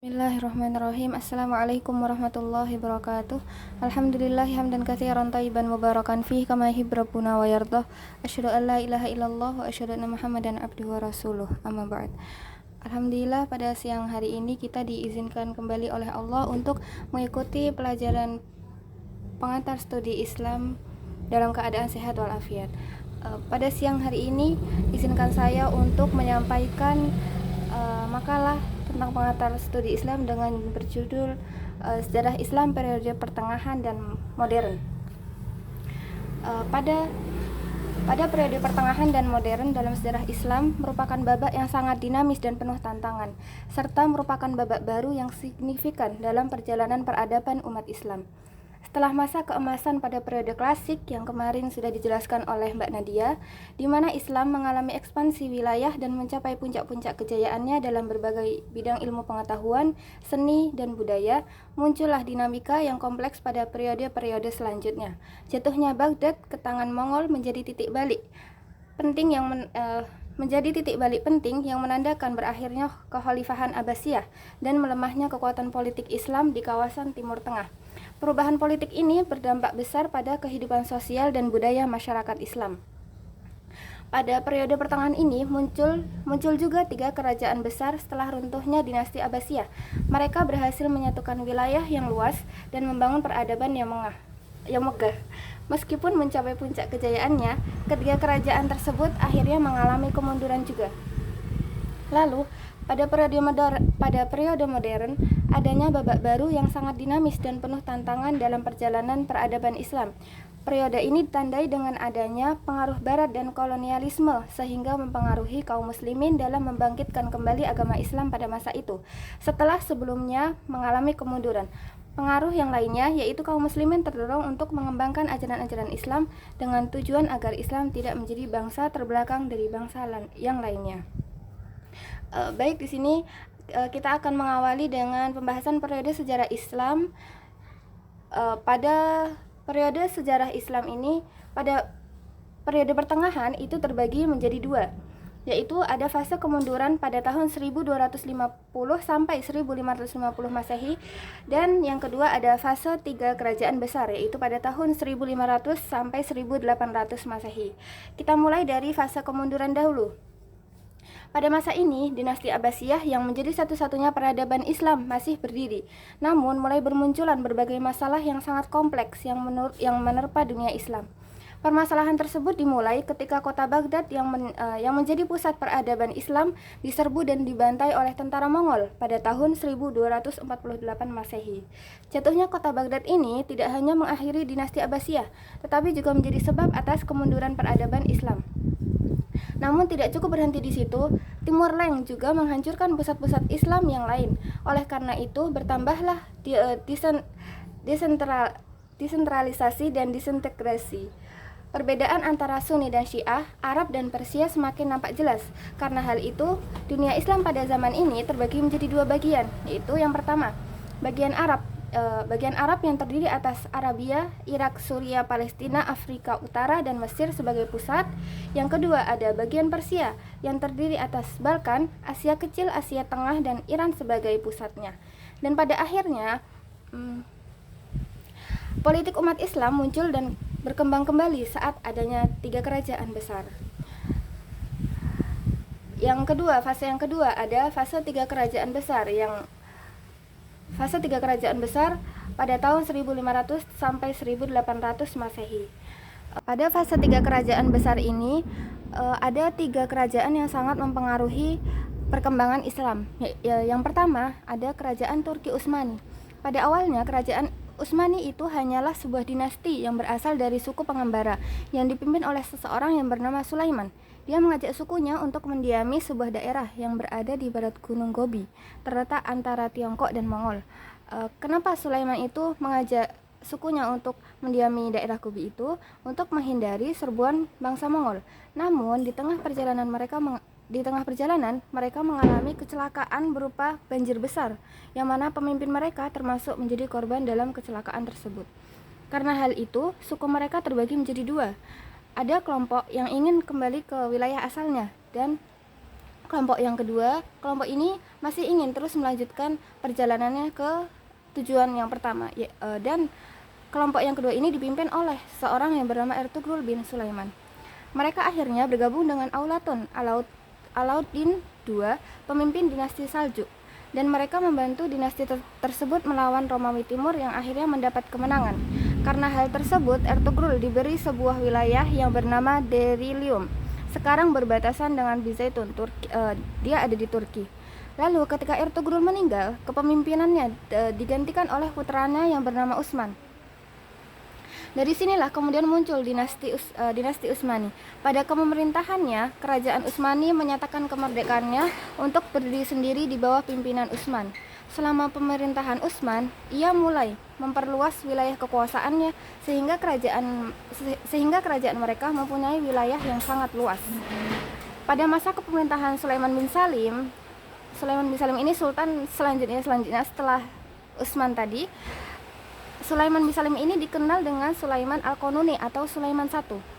Bismillahirrahmanirrahim. Assalamualaikum warahmatullahi wabarakatuh. Alhamdulillah hamdan katsiran thayyiban mubarakan fihi kama yuhibbu rabbuna wa yardah. Asyhadu an la ilaha illallah wa asyhadu anna Muhammadan abduhu wa rasuluh. Amma ba'd. Alhamdulillah pada siang hari ini kita diizinkan kembali oleh Allah untuk mengikuti pelajaran pengantar studi Islam dalam keadaan sehat walafiat. Pada siang hari ini izinkan saya untuk menyampaikan makalah tentang pengantar studi Islam dengan berjudul Sejarah Islam Periode Pertengahan dan Modern. Pada periode pertengahan dan modern dalam sejarah Islam merupakan babak yang sangat dinamis dan penuh tantangan, serta merupakan babak baru yang signifikan dalam perjalanan peradaban umat Islam. Setelah masa keemasan pada periode klasik yang kemarin sudah dijelaskan oleh Mbak Nadia, di mana Islam mengalami ekspansi wilayah dan mencapai puncak-puncak kejayaannya dalam berbagai bidang ilmu pengetahuan, seni, dan budaya, muncullah dinamika yang kompleks pada periode-periode selanjutnya. Jatuhnya Baghdad ke tangan Mongol menjadi titik balik penting yang menandakan berakhirnya kekhalifahan Abbasiyah dan melemahnya kekuatan politik Islam di kawasan Timur Tengah. Perubahan politik ini berdampak besar pada kehidupan sosial dan budaya masyarakat Islam. Pada periode pertengahan ini muncul juga 3 kerajaan besar setelah runtuhnya dinasti Abbasiyah. Mereka berhasil menyatukan wilayah yang luas dan membangun peradaban yang megah. Meskipun mencapai puncak kejayaannya, ketiga kerajaan tersebut akhirnya mengalami kemunduran juga. Lalu, pada periode modern, adanya babak baru yang sangat dinamis dan penuh tantangan dalam perjalanan peradaban Islam. Periode ini ditandai dengan adanya pengaruh barat dan kolonialisme sehingga mempengaruhi kaum muslimin dalam membangkitkan kembali agama Islam pada masa itu, setelah sebelumnya mengalami kemunduran. Pengaruh yang lainnya yaitu kaum muslimin terdorong untuk mengembangkan ajaran-ajaran Islam dengan tujuan agar Islam tidak menjadi bangsa terbelakang dari bangsa yang lainnya. Baik, di sini kita akan mengawali dengan pembahasan periode sejarah Islam. Pada periode sejarah Islam ini, pada periode pertengahan itu terbagi menjadi 2, yaitu ada fase kemunduran pada tahun 1250 sampai 1550 Masehi, dan yang kedua ada fase 3 kerajaan besar, yaitu pada tahun 1500 sampai 1800 Masehi. Kita mulai dari fase kemunduran dahulu. Pada masa ini, dinasti Abbasiyah yang menjadi satu-satunya peradaban Islam masih berdiri. Namun, mulai bermunculan berbagai masalah yang sangat kompleks yang menerpa dunia Islam. Permasalahan tersebut dimulai ketika kota Baghdad yang menjadi pusat peradaban Islam diserbu dan dibantai oleh tentara Mongol pada tahun 1248 Masehi. Jatuhnya kota Baghdad ini tidak hanya mengakhiri dinasti Abbasiyah, tetapi juga menjadi sebab atas kemunduran peradaban Islam. Namun tidak cukup berhenti di situ, Timur Leng juga menghancurkan pusat-pusat Islam yang lain. Oleh karena itu, bertambahlah desentralisasi dan disintegrasi. Perbedaan antara Sunni dan Syiah, Arab dan Persia semakin nampak jelas. Karena hal itu, dunia Islam pada zaman ini terbagi menjadi 2 bagian, yaitu yang pertama, bagian Arab yang terdiri atas Arabia, Irak, Suriah, Palestina, Afrika Utara, dan Mesir sebagai pusat. Yang kedua ada bagian Persia yang terdiri atas Balkan, Asia Kecil, Asia Tengah, dan Iran sebagai pusatnya. Dan pada akhirnya politik umat Islam muncul dan berkembang kembali saat adanya 3 kerajaan besar. Fase yang kedua ada fase 3 kerajaan besar pada tahun 1500 sampai 1800 Masehi. Pada fase 3 kerajaan besar ini ada 3 kerajaan yang sangat mempengaruhi perkembangan Islam. Yang pertama ada kerajaan Turki Utsmani. Pada awalnya kerajaan Utsmani itu hanyalah sebuah dinasti yang berasal dari suku pengembara yang dipimpin oleh seseorang yang bernama Sulaiman. Dia mengajak sukunya untuk mendiami sebuah daerah yang berada di barat Gunung Gobi, terletak antara Tiongkok dan Mongol. Kenapa Sulaiman itu mengajak sukunya untuk mendiami daerah Gobi itu? Untuk menghindari serbuan bangsa Mongol. Namun di tengah perjalanan mereka mengalami kecelakaan berupa banjir besar, yang mana pemimpin mereka termasuk menjadi korban dalam kecelakaan tersebut. Karena hal itu, suku mereka terbagi menjadi 2. Ada kelompok yang ingin kembali ke wilayah asalnya dan Kelompok yang kedua, kelompok ini masih ingin terus melanjutkan perjalanannya ke tujuan yang pertama, dan kelompok yang kedua ini dipimpin oleh seorang yang bernama Ertugrul bin Sulaiman. Mereka akhirnya bergabung dengan Alauddin II, pemimpin dinasti Saljuk, dan mereka membantu dinasti tersebut melawan Romawi Timur yang akhirnya mendapat kemenangan. Karena hal tersebut, Ertugrul diberi sebuah wilayah yang bernama Derilium. Sekarang berbatasan dengan Bizaitun, dia ada di Turki. Lalu ketika Ertugrul meninggal, kepemimpinannya digantikan oleh putranya yang bernama Utsman. Dari sinilah kemudian muncul dinasti Utsmani. Pada kepemerintahannya, kerajaan Utsmani menyatakan kemerdekaannya untuk berdiri sendiri di bawah pimpinan Utsman. Selama pemerintahan Utsman, ia mulai memperluas wilayah kekuasaannya sehingga kerajaan mereka mempunyai wilayah yang sangat luas. Pada masa kepemerintahan Sulaiman bin Salim ini sultan selanjutnya setelah Utsman tadi. Sulaiman bin Salim ini dikenal dengan Sulaiman Al-Qanuni atau Sulaiman I.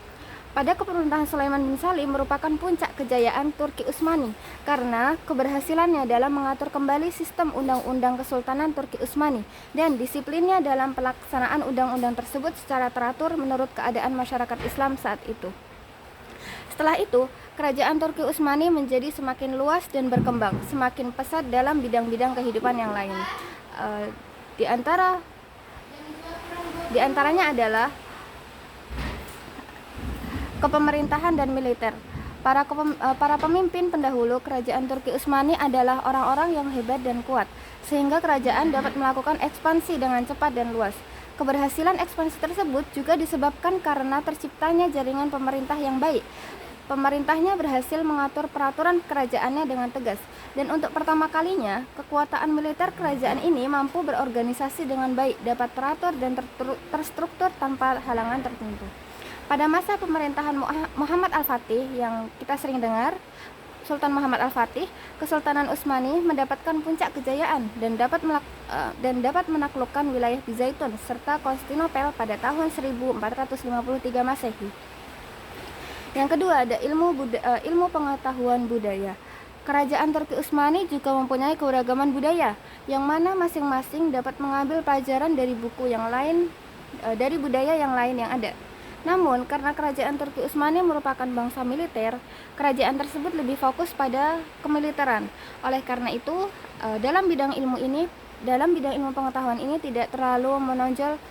Pada kepemerintahan Sulaiman bin Salim merupakan puncak kejayaan Turki Utsmani karena keberhasilannya dalam mengatur kembali sistem undang-undang Kesultanan Turki Utsmani dan disiplinnya dalam pelaksanaan undang-undang tersebut secara teratur menurut keadaan masyarakat Islam saat itu. Setelah itu, kerajaan Turki Utsmani menjadi semakin luas dan berkembang, semakin pesat dalam bidang-bidang kehidupan yang lain. Di antaranya adalah kepemerintahan dan militer. Para pemimpin pendahulu kerajaan Turki Utsmani adalah orang-orang yang hebat dan kuat, sehingga kerajaan dapat melakukan ekspansi dengan cepat dan luas. Keberhasilan ekspansi tersebut juga disebabkan karena terciptanya jaringan pemerintah yang baik. Pemerintahnya berhasil mengatur peraturan kerajaannya dengan tegas, dan untuk pertama kalinya, kekuatan militer kerajaan ini mampu berorganisasi dengan baik, dapat teratur dan terstruktur tanpa halangan tertentu. Pada masa pemerintahan Muhammad Al-Fatih yang kita sering dengar, Sultan Muhammad Al-Fatih, Kesultanan Utsmani mendapatkan puncak kejayaan dan dapat menaklukkan wilayah Bizaitun serta Konstantinopel pada tahun 1453 Masehi. Yang kedua ada ilmu pengetahuan budaya. Kerajaan Turki Utsmani juga mempunyai keberagaman budaya, yang mana masing-masing dapat mengambil pelajaran dari buku yang lain, dari budaya yang lain yang ada. Namun, karena kerajaan Turki Utsmani merupakan bangsa militer, kerajaan tersebut lebih fokus pada kemiliteran. Oleh karena itu, dalam bidang ilmu pengetahuan ini tidak terlalu menonjol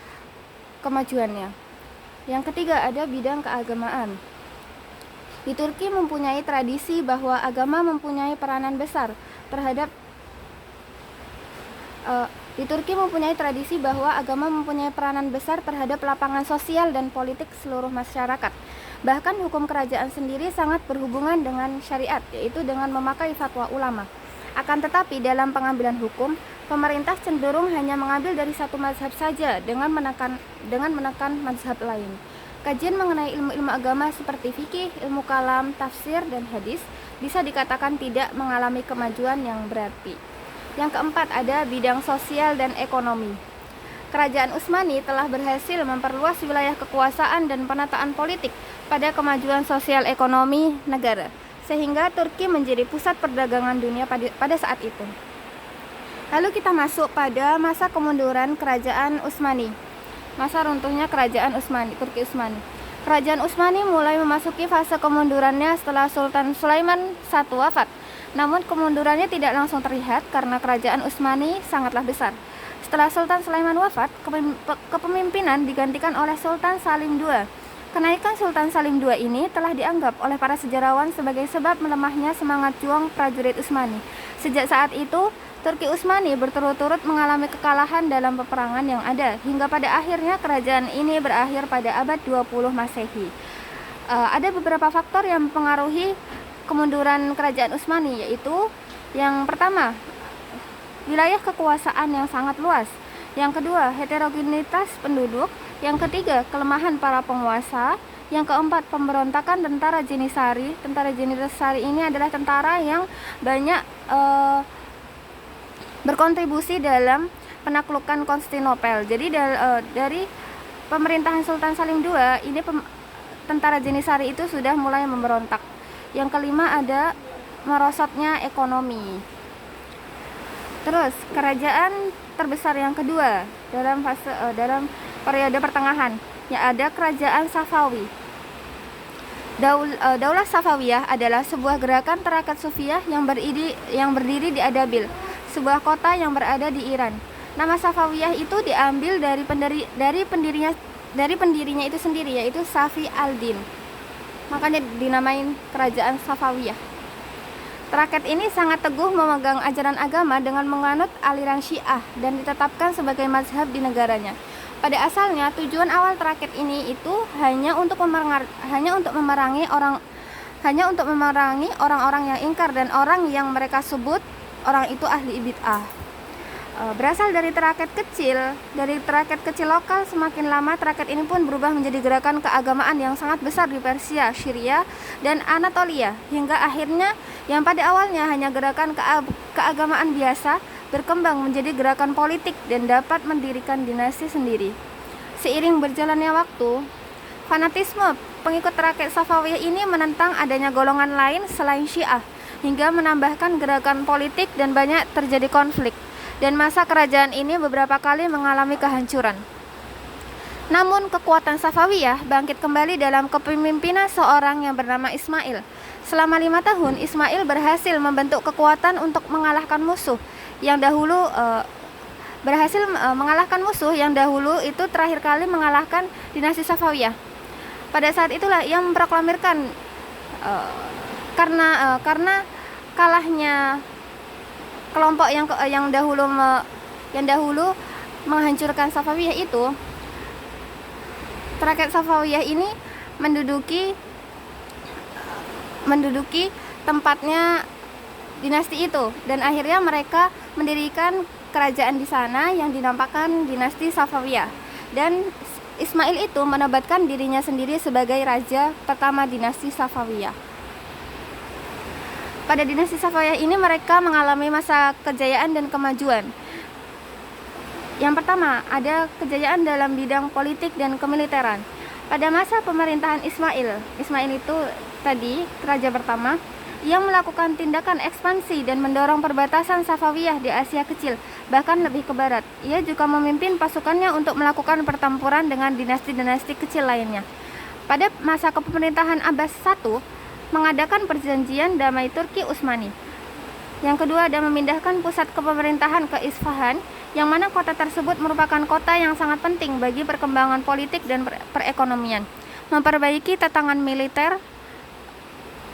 kemajuannya. Yang ketiga ada bidang keagamaan. Di Turki mempunyai tradisi bahwa agama mempunyai peranan besar terhadap lapangan sosial dan politik seluruh masyarakat. Bahkan hukum kerajaan sendiri sangat berhubungan dengan syariat, yaitu dengan memakai fatwa ulama. Akan tetapi dalam pengambilan hukum, pemerintah cenderung hanya mengambil dari satu mazhab saja dengan menekan mazhab lain. Kajian mengenai ilmu-ilmu agama seperti fikih, ilmu kalam, tafsir, dan hadis bisa dikatakan tidak mengalami kemajuan yang berarti. Yang keempat ada bidang sosial dan ekonomi. Kerajaan Utsmani telah berhasil memperluas wilayah kekuasaan dan penataan politik pada kemajuan sosial ekonomi negara, sehingga Turki menjadi pusat perdagangan dunia pada saat itu. Lalu kita masuk pada masa kemunduran kerajaan Utsmani. Masa runtuhnya kerajaan Turki Utsmani. Kerajaan Utsmani mulai memasuki fase kemundurannya setelah Sultan Sulaiman I wafat. Namun kemundurannya tidak langsung terlihat karena kerajaan Utsmani sangatlah besar. Setelah Sultan Sulaiman wafat, kepemimpinan digantikan oleh Sultan Salim II. Kenaikan Sultan Salim II ini telah dianggap oleh para sejarawan sebagai sebab melemahnya semangat juang prajurit Utsmani. Sejak saat itu, Turki Utsmani berturut-turut mengalami kekalahan dalam peperangan yang ada, hingga pada akhirnya kerajaan ini berakhir pada abad 20 Masehi. Ada beberapa faktor yang mempengaruhi kemunduran kerajaan Utsmani, yaitu yang pertama, wilayah kekuasaan yang sangat luas. Yang kedua, heterogenitas penduduk. Yang ketiga, kelemahan para penguasa. Yang keempat, pemberontakan tentara Jenisari. Tentara Jenisari ini adalah tentara yang banyak berkontribusi dalam penaklukan Konstantinopel. Jadi dari pemerintahan Sultan Salim II ini tentara Jenisari itu sudah mulai memberontak. Yang kelima ada merosotnya ekonomi. Terus kerajaan terbesar yang kedua dalam periode pertengahan, ya ada kerajaan Safawi. Daulah Safawiyah adalah sebuah gerakan terakat Sufiyah yang berdiri di Adabil, sebuah kota yang berada di Iran. Nama Safawiyah itu diambil dari pendirinya itu sendiri, yaitu Safi al-Din. Makanya dinamain kerajaan Safawiyah. Terakat ini sangat teguh memegang ajaran agama dengan menganut aliran Syiah dan ditetapkan sebagai mazhab di negaranya. Pada asalnya tujuan awal terakat ini itu hanya untuk memerangi orang-orang yang ingkar dan orang yang mereka sebut orang itu ahli bid'ah. Berasal dari terakat kecil lokal, semakin lama terakat ini pun berubah menjadi gerakan keagamaan yang sangat besar di Persia, Syria, dan Anatolia, hingga akhirnya yang pada awalnya hanya gerakan keagamaan biasa berkembang menjadi gerakan politik dan dapat mendirikan dinasti sendiri. Seiring berjalannya waktu, fanatisme pengikut terakat Safawiyah ini menentang adanya golongan lain selain Syiah, hingga menambahkan gerakan politik dan banyak terjadi konflik. Dan masa kerajaan ini beberapa kali mengalami kehancuran. Namun kekuatan Safawiyah bangkit kembali dalam kepemimpinan seorang yang bernama Ismail. Selama 5 tahun, Ismail berhasil membentuk kekuatan untuk mengalahkan musuh yang dahulu itu terakhir kali mengalahkan dinasti Safawiyah. Pada saat itulah ia memproklamirkan karena kalahnya kelompok yang dahulu menghancurkan Safawiyah itu, terakat Safawiyah ini menduduki tempatnya dinasti itu, dan akhirnya mereka mendirikan kerajaan di sana yang dinamakan dinasti Safawiyah. Dan Ismail itu menobatkan dirinya sendiri sebagai raja pertama dinasti Safawiyah. Pada dinasti Safawiyah ini mereka mengalami masa kejayaan dan kemajuan. Yang pertama, ada kejayaan dalam bidang politik dan kemiliteran. Pada masa pemerintahan Ismail itu tadi raja pertama, ia melakukan tindakan ekspansi dan mendorong perbatasan Safawiyah di Asia Kecil, bahkan lebih ke barat. Ia juga memimpin pasukannya untuk melakukan pertempuran dengan dinasti-dinasti kecil lainnya. Pada masa kepemerintahan Abbas I, mengadakan perjanjian damai Turki Utsmani. Yang kedua, ada memindahkan pusat kepemerintahan ke Isfahan, yang mana kota tersebut merupakan kota yang sangat penting bagi perkembangan politik dan perekonomian. Memperbaiki tatangan militer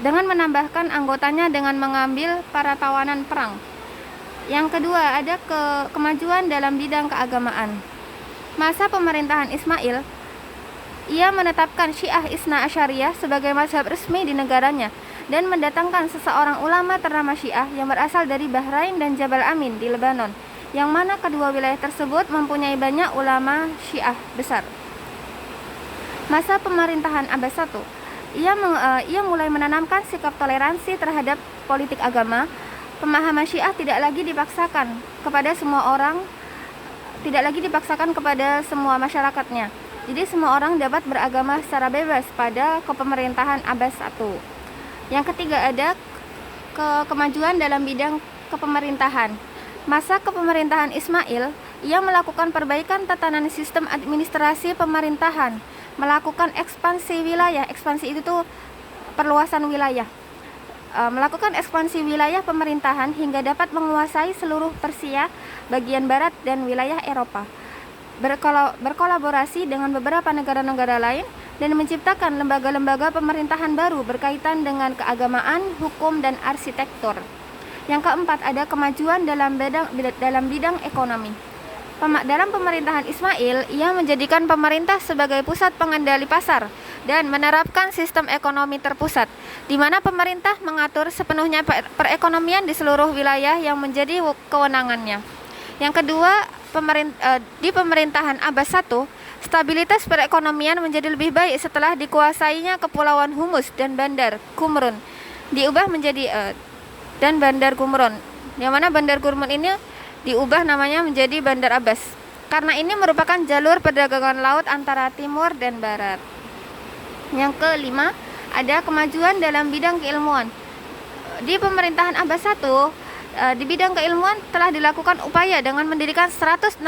dengan menambahkan anggotanya dengan mengambil para tawanan perang. Yang kedua, ada kemajuan dalam bidang keagamaan. Masa pemerintahan Ismail, ia menetapkan Syiah Isna Asyariyah sebagai mazhab resmi di negaranya dan mendatangkan seseorang ulama ternama Syiah yang berasal dari Bahrain dan Jabal Amin di Lebanon, yang mana kedua wilayah tersebut mempunyai banyak ulama Syiah besar. Masa pemerintahan Abbas I, ia mulai menanamkan sikap toleransi terhadap politik agama. Pemahaman Syiah tidak lagi dipaksakan kepada semua masyarakatnya. Jadi semua orang dapat beragama secara bebas pada kepemerintahan Abbas I. Yang ketiga, ada kemajuan dalam bidang kepemerintahan. Masa kepemerintahan Ismail, ia melakukan perbaikan tatanan sistem administrasi pemerintahan, melakukan ekspansi wilayah. Ekspansi itu tuh perluasan wilayah. Melakukan ekspansi wilayah pemerintahan hingga dapat menguasai seluruh Persia, bagian barat dan wilayah Eropa. Berkolaborasi dengan beberapa negara-negara lain dan menciptakan lembaga-lembaga pemerintahan baru berkaitan dengan keagamaan, hukum, dan arsitektur. Yang keempat, ada kemajuan dalam bidang ekonomi. Dalam pemerintahan Ismail, ia menjadikan pemerintah sebagai pusat pengendali pasar dan menerapkan sistem ekonomi terpusat, di mana pemerintah mengatur sepenuhnya perekonomian di seluruh wilayah yang menjadi kewenangannya. Yang kedua, di pemerintahan Abbas I, stabilitas perekonomian menjadi lebih baik setelah dikuasainya Kepulauan Humus dan Bandar Qumrun. Diubah menjadi Bandar Qumrun, yang mana Bandar Qumrun ini diubah namanya menjadi Bandar Abbas, karena ini merupakan jalur perdagangan laut antara timur dan barat. Yang kelima, ada kemajuan dalam bidang keilmuan. Di pemerintahan Abbas I, di bidang keilmuan telah dilakukan upaya dengan mendirikan 162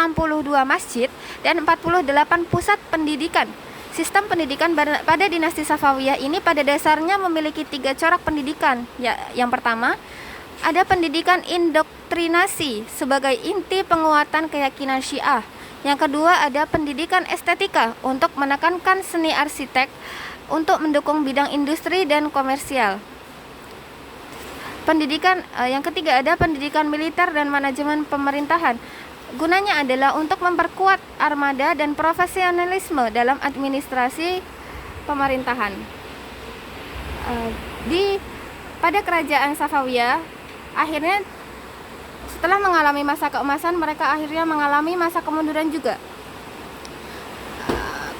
masjid dan 48 pusat pendidikan. Sistem pendidikan pada dinasti Safawiyah ini pada dasarnya memiliki 3 corak pendidikan. Yang pertama, ada pendidikan indoktrinasi sebagai inti penguatan keyakinan Syiah. Yang kedua, ada pendidikan estetika untuk menekankan seni arsitek untuk mendukung bidang industri dan komersial. Yang ketiga, ada pendidikan militer dan manajemen pemerintahan. Gunanya adalah untuk memperkuat armada dan profesionalisme dalam administrasi pemerintahan. Pada kerajaan Safawiyah, akhirnya setelah mengalami masa keemasan, mereka akhirnya mengalami masa kemunduran juga.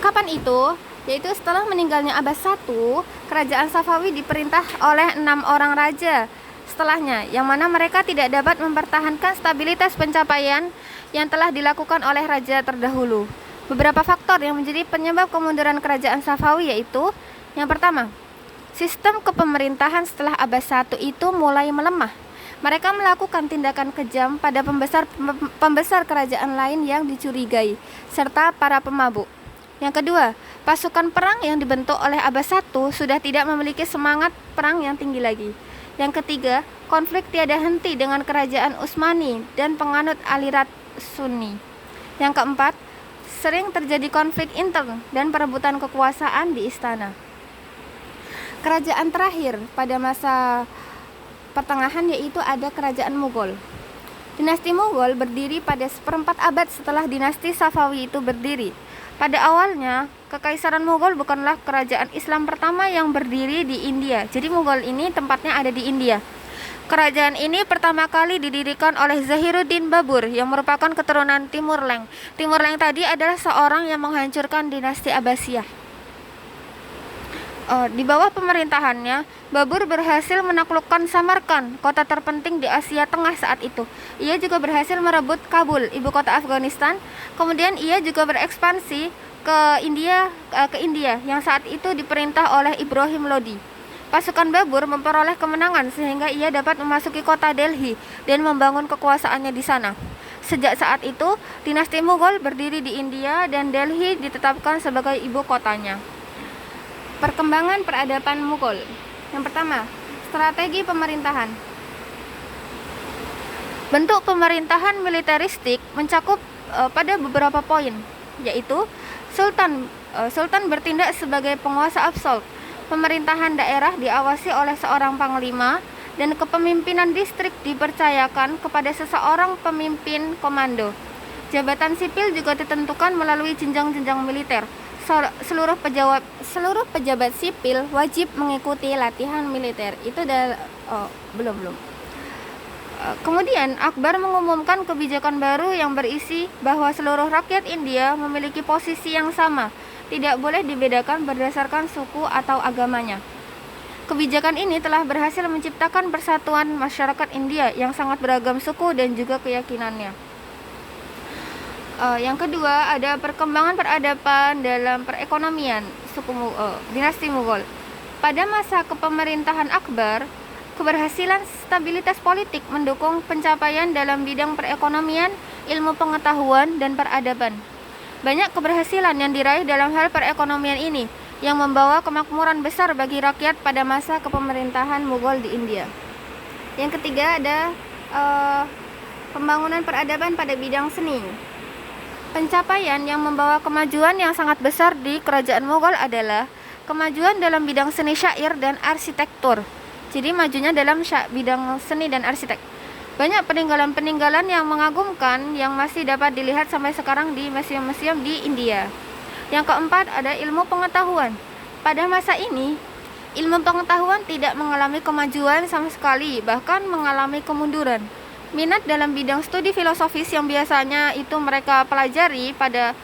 Kapan itu? Yaitu setelah meninggalnya Abbas I, kerajaan Safawi diperintah oleh 6 orang raja setelahnya, yang mana mereka tidak dapat mempertahankan stabilitas pencapaian yang telah dilakukan oleh raja terdahulu. Beberapa faktor yang menjadi penyebab kemunduran kerajaan Safawi yaitu, yang pertama, sistem kepemerintahan setelah Abbas I itu mulai melemah. Mereka melakukan tindakan kejam pada pembesar kerajaan lain yang dicurigai, serta para pemabuk. Yang kedua, pasukan perang yang dibentuk oleh Abbas I sudah tidak memiliki semangat perang yang tinggi lagi. Yang ketiga, konflik tiada henti dengan kerajaan Utsmani dan penganut aliran Sunni. Yang keempat, sering terjadi konflik intern dan perebutan kekuasaan di istana. Kerajaan terakhir pada masa pertengahan yaitu ada kerajaan Mughal. Dinasti Mughal berdiri pada seperempat abad setelah dinasti Safawi itu berdiri. Pada awalnya, Kekaisaran Mughal bukanlah kerajaan Islam pertama yang berdiri di India. Jadi Mughal ini tempatnya ada di India. Kerajaan ini pertama kali didirikan oleh Zahiruddin Babur yang merupakan keturunan Timur Leng. Timur Leng tadi adalah seorang yang menghancurkan dinasti Abbasiyah. Di bawah pemerintahannya, Babur berhasil menaklukkan Samarkand, kota terpenting di Asia Tengah saat itu. Ia juga berhasil merebut Kabul, ibu kota Afghanistan. Kemudian ia juga berekspansi ke India yang saat itu diperintah oleh Ibrahim Lodi. Pasukan Babur memperoleh kemenangan sehingga ia dapat memasuki kota Delhi dan membangun kekuasaannya di sana. Sejak saat itu, dinasti Mughal berdiri di India dan Delhi ditetapkan sebagai ibu kotanya. Perkembangan peradaban Mughal. Yang pertama, strategi pemerintahan. Bentuk pemerintahan militeristik mencakup pada beberapa poin, yaitu Sultan bertindak sebagai penguasa absolut. Pemerintahan daerah diawasi oleh seorang panglima dan kepemimpinan distrik dipercayakan kepada seseorang pemimpin komando. Jabatan sipil juga ditentukan melalui jenjang-jenjang militer. Seluruh pejabat sipil wajib mengikuti latihan militer. Itu belum. Kemudian Akbar mengumumkan kebijakan baru yang berisi bahwa seluruh rakyat India memiliki posisi yang sama, tidak boleh dibedakan berdasarkan suku atau agamanya. Kebijakan ini telah berhasil menciptakan persatuan masyarakat India yang sangat beragam suku dan juga keyakinannya. Yang kedua, ada perkembangan peradaban dalam perekonomian dinasti Mughal. Pada masa kepemerintahan Akbar, keberhasilan stabilitas politik mendukung pencapaian dalam bidang perekonomian, ilmu pengetahuan, dan peradaban. Banyak keberhasilan yang diraih dalam hal perekonomian ini yang membawa kemakmuran besar bagi rakyat pada masa kepemerintahan Mughal di India. Yang ketiga, ada pembangunan peradaban pada bidang seni. Pencapaian yang membawa kemajuan yang sangat besar di kerajaan Mughal adalah kemajuan dalam bidang seni syair dan arsitektur. Jadi majunya dalam bidang seni dan arsitek. Banyak peninggalan-peninggalan yang mengagumkan yang masih dapat dilihat sampai sekarang di museum-museum di India. Yang keempat, ada ilmu pengetahuan. Pada masa ini, ilmu pengetahuan tidak mengalami kemajuan sama sekali, bahkan mengalami kemunduran. Minat dalam bidang studi filosofis yang biasanya itu mereka pelajari pada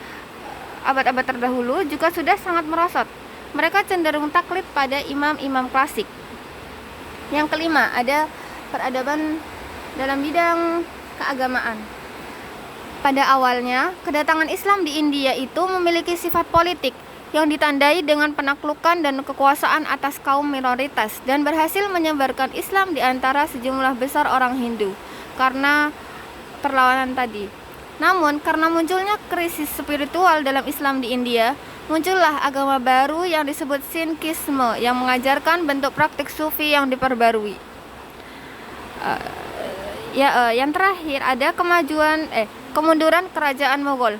abad-abad terdahulu juga sudah sangat merosot. Mereka cenderung taklid pada imam-imam klasik. Yang kelima, ada peradaban dalam bidang keagamaan. Pada awalnya, kedatangan Islam di India itu memiliki sifat politik, yang ditandai dengan penaklukan dan kekuasaan atas kaum minoritas dan berhasil menyebarkan Islam di antara sejumlah besar orang Hindu karena perlawanan tadi. Namun, karena munculnya krisis spiritual dalam Islam di India, muncullah agama baru yang disebut Sikhisme yang mengajarkan bentuk praktik sufi yang diperbarui. Yang terakhir ada kemunduran kerajaan Mughal.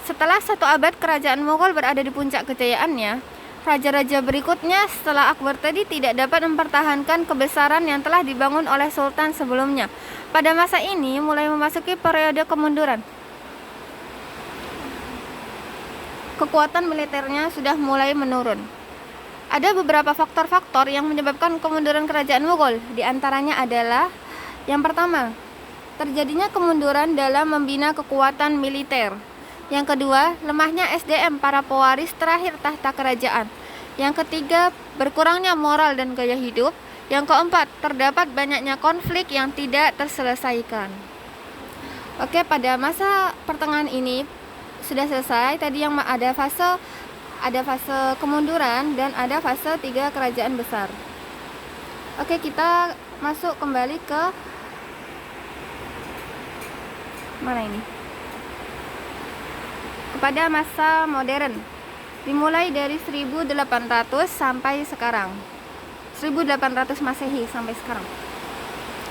Setelah 1 abad kerajaan Mughal berada di puncak kejayaannya, raja-raja berikutnya setelah Akbar tadi tidak dapat mempertahankan kebesaran yang telah dibangun oleh sultan sebelumnya. Pada masa ini mulai memasuki periode kemunduran. Kekuatan militernya sudah mulai menurun. Ada beberapa faktor-faktor yang menyebabkan kemunduran kerajaan Mughal. Di antaranya adalah yang pertama, terjadinya kemunduran dalam membina kekuatan militer. Yang kedua, lemahnya SDM para pewaris terakhir tahta kerajaan. Yang ketiga, berkurangnya moral dan gaya hidup. Yang keempat, terdapat banyaknya konflik yang tidak terselesaikan. Oke, pada masa pertengahan ini sudah selesai. Tadi yang ada fase kemunduran dan ada fase 3 kerajaan besar. Oke, kita masuk kembali ke mana ini? Kepada masa modern, dimulai dari 1800 sampai sekarang, 1800 Masehi sampai sekarang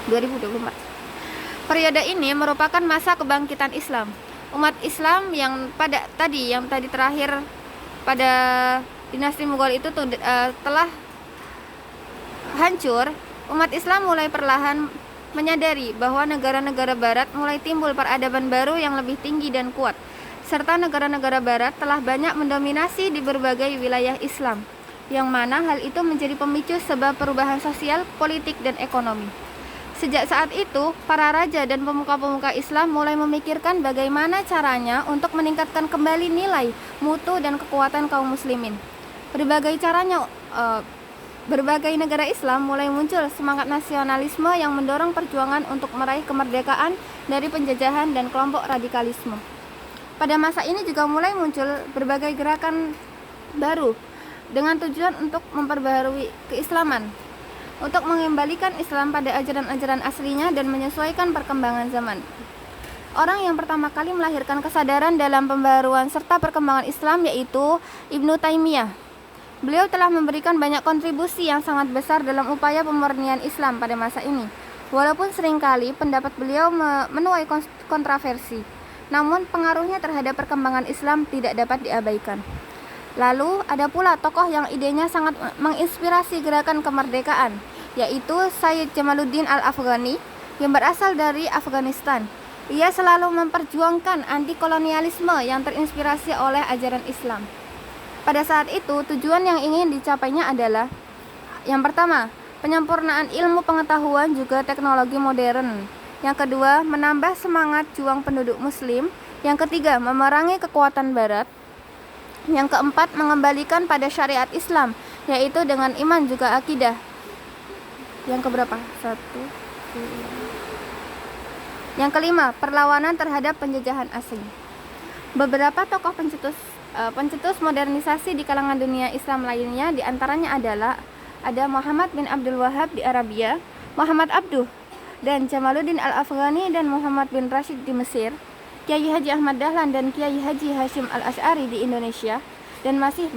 2024. Periode ini merupakan masa kebangkitan Islam. Umat Islam yang tadi terakhir pada dinasti Mughal itu telah hancur. Umat Islam mulai perlahan menyadari bahwa negara-negara barat mulai timbul peradaban baru yang lebih tinggi dan kuat, serta negara-negara barat telah banyak mendominasi di berbagai wilayah Islam, yang mana hal itu menjadi pemicu sebab perubahan sosial, politik, dan ekonomi. Sejak saat itu, para raja dan pemuka-pemuka Islam mulai memikirkan bagaimana caranya untuk meningkatkan kembali nilai, mutu, dan kekuatan kaum muslimin. Berbagai negara Islam mulai muncul semangat nasionalisme yang mendorong perjuangan untuk meraih kemerdekaan dari penjajahan dan kelompok radikalisme. Pada masa ini juga mulai muncul berbagai gerakan baru dengan tujuan untuk memperbaharui keislaman, untuk mengembalikan Islam pada ajaran-ajaran aslinya dan menyesuaikan perkembangan zaman. Orang yang pertama kali melahirkan kesadaran dalam pembaharuan serta perkembangan Islam yaitu Ibnu Taimiyah. Beliau telah memberikan banyak kontribusi yang sangat besar dalam upaya pemurnian Islam pada masa ini. Walaupun seringkali pendapat beliau menuai kontroversi, namun pengaruhnya terhadap perkembangan Islam tidak dapat diabaikan. Lalu ada pula tokoh yang idenya sangat menginspirasi gerakan kemerdekaan, yaitu Sayyid Jamaluddin Al-Afghani yang berasal dari Afghanistan. Ia selalu memperjuangkan anti-kolonialisme yang terinspirasi oleh ajaran Islam. Pada saat itu, tujuan yang ingin dicapainya adalah yang pertama, penyempurnaan ilmu pengetahuan juga teknologi modern. Yang kedua, menambah semangat juang penduduk muslim. Yang ketiga, memerangi kekuatan barat. Yang keempat, mengembalikan pada syariat Islam, yaitu dengan iman juga akidah. Yang keberapa? 1, 2. Yang kelima, perlawanan terhadap penjajahan asing. Beberapa tokoh pencetus modernisasi di kalangan dunia Islam lainnya diantaranya ada Muhammad bin Abdul Wahab di Arabia, Muhammad Abduh dan Jamaluddin Al-Afghani dan Muhammad bin Rashid di Mesir, Kiai Haji Ahmad Dahlan dan Kiai Haji Hashim Al-Asy'ari di Indonesia, dan masih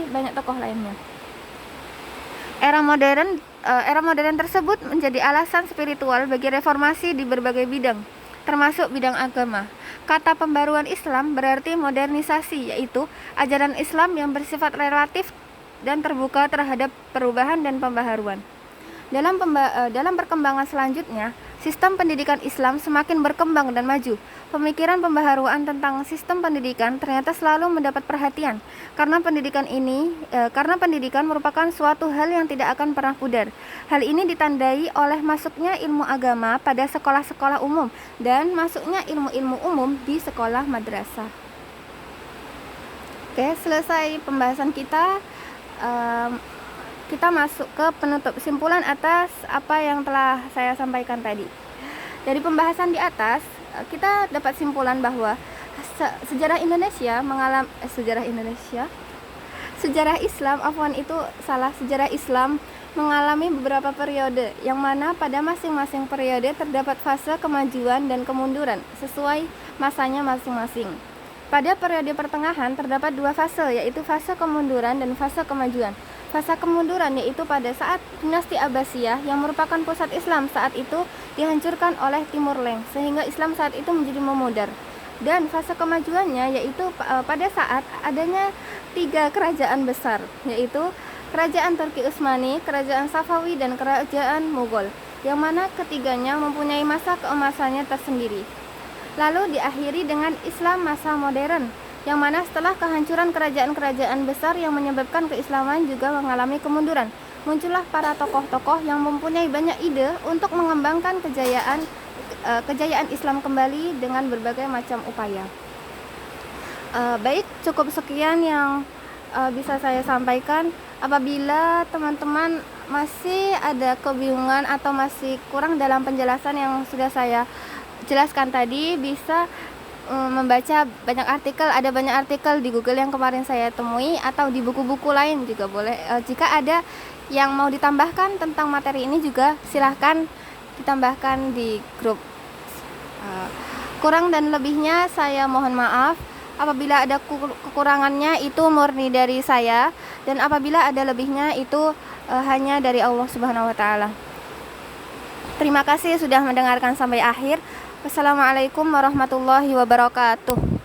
banyak tokoh lainnya. Era modern tersebut menjadi alasan spiritual bagi reformasi di berbagai bidang, termasuk bidang agama. Kata pembaruan Islam berarti modernisasi, yaitu ajaran Islam yang bersifat relatif dan terbuka terhadap perubahan dan pembaharuan. Dalam perkembangan selanjutnya, sistem pendidikan Islam semakin berkembang dan maju. Pemikiran pembaharuan tentang sistem pendidikan ternyata selalu mendapat perhatian, karena pendidikan merupakan suatu hal yang tidak akan pernah pudar. Hal ini ditandai oleh masuknya ilmu agama pada sekolah-sekolah umum dan masuknya ilmu-ilmu umum di sekolah madrasah. Oke, selesai pembahasan kita. Kita masuk ke penutup kesimpulan atas apa yang telah saya sampaikan tadi. Dari pembahasan di atas, kita dapat simpulan bahwa sejarah Indonesia sejarah Islam mengalami beberapa periode, yang mana pada masing-masing periode terdapat fase kemajuan dan kemunduran sesuai masanya masing-masing. Pada periode pertengahan terdapat dua fase, yaitu fase kemunduran dan fase kemajuan. Fase kemunduran yaitu pada saat dinasti Abbasiyah yang merupakan pusat Islam saat itu dihancurkan oleh Timur Leng, sehingga Islam saat itu menjadi memudar. Dan fase kemajuannya yaitu pada saat adanya 3 kerajaan besar, yaitu Kerajaan Turki Utsmani, Kerajaan Safawi, dan Kerajaan Mughal, yang mana ketiganya mempunyai masa keemasannya tersendiri. Lalu diakhiri dengan Islam masa modern, yang mana setelah kehancuran kerajaan-kerajaan besar yang menyebabkan keislaman juga mengalami kemunduran, muncullah para tokoh-tokoh yang mempunyai banyak ide untuk mengembangkan kejayaan Islam kembali dengan berbagai macam upaya. Baik, cukup sekian yang bisa saya sampaikan. Apabila teman-teman masih ada kebingungan atau masih kurang dalam penjelasan yang sudah saya jelaskan tadi, bisa membaca banyak artikel. Ada banyak artikel di Google yang kemarin saya temui, atau di buku-buku lain juga boleh. Jika ada yang mau ditambahkan tentang materi ini juga silahkan ditambahkan di grup. Kurang dan lebihnya saya mohon maaf. Apabila ada kekurangannya itu murni dari saya, dan apabila ada lebihnya itu hanya dari Allah Subhanahu wa taala. Terima kasih sudah mendengarkan sampai akhir. Wassalamualaikum warahmatullahi wabarakatuh.